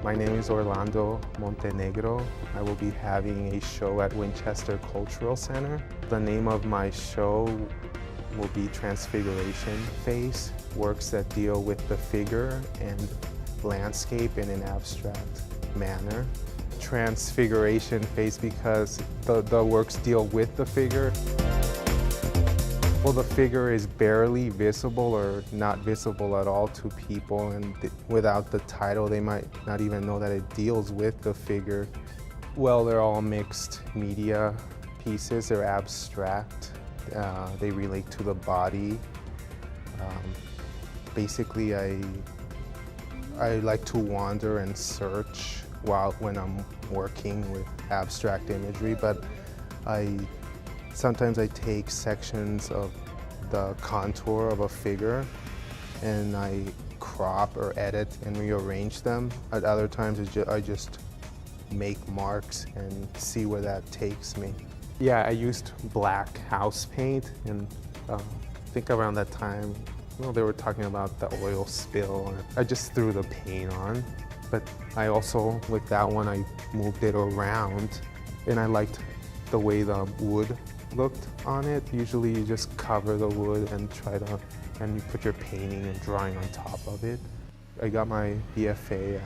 My name is Orlando Montenegro. I will be having a show at Winchester Cultural Center. The name of my show will be Transfiguration Face, works that deal with the figure and landscape in an abstract manner. Transfiguration Face because the works deal with the figure. Well, the figure is barely visible or not visible at all to people, and without the title they might not even know that it deals with the figure. Well, they're all mixed media pieces. They're abstract. They relate to the body. Basically, I like to wander and search when I'm working with abstract imagery, but sometimes I take sections of the contour of a figure and I crop or edit and rearrange them. At other times I just make marks and see where that takes me. Yeah, I used black house paint, and I think around that time, they were talking about the oil spill. I just threw the paint on, but I also, with that one, I moved it around, and I liked the way the wood looked on it. Usually you just cover the wood and and you put your painting and drawing on top of it. I got my BFA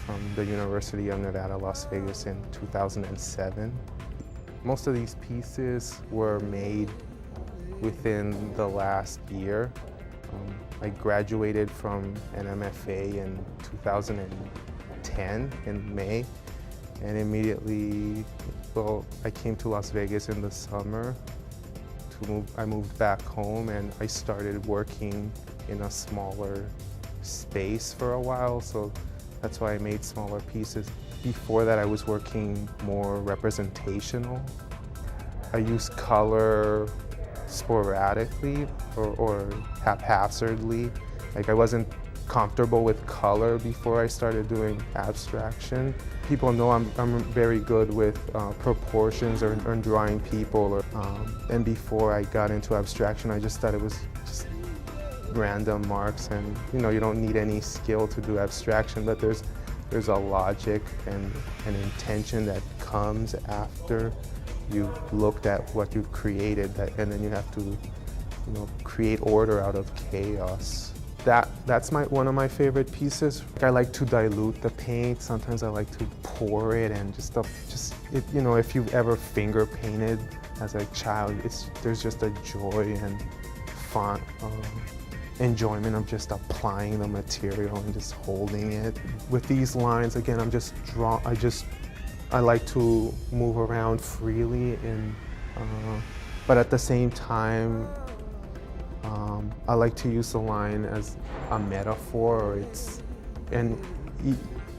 from the University of Nevada, Las Vegas in 2007. Most of these pieces were made within the last year. I graduated from an MFA in 2010 in May, and immediately, I came to Las Vegas in the summer. I moved back home and I started working in a smaller space for a while, so that's why I made smaller pieces. Before that, I was working more representational. I used color sporadically or haphazardly. Like, I wasn't comfortable with color before I started doing abstraction. People know I'm very good with proportions or drawing people. And before I got into abstraction, I just thought it was just random marks, and you don't need any skill to do abstraction, but there's a logic and an intention that comes after you've looked at what you've created, and then you have to create order out of chaos. That's one of my favorite pieces. I like to dilute the paint. Sometimes I like to pour it, and if you've ever finger painted as a child, there's just a joy and fun enjoyment of just applying the material and just holding it. With these lines, again, I like to move around freely, but at the same time, I like to use the line as a metaphor, and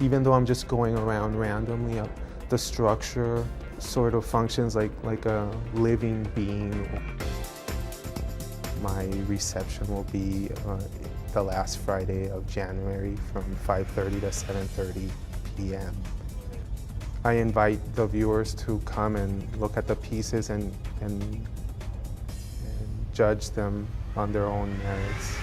even though I'm just going around randomly, the structure sort of functions like a living being. My reception will be the last Friday of January from 5:30 to 7:30 p.m. I invite the viewers to come and look at the pieces and judge them on their own merits.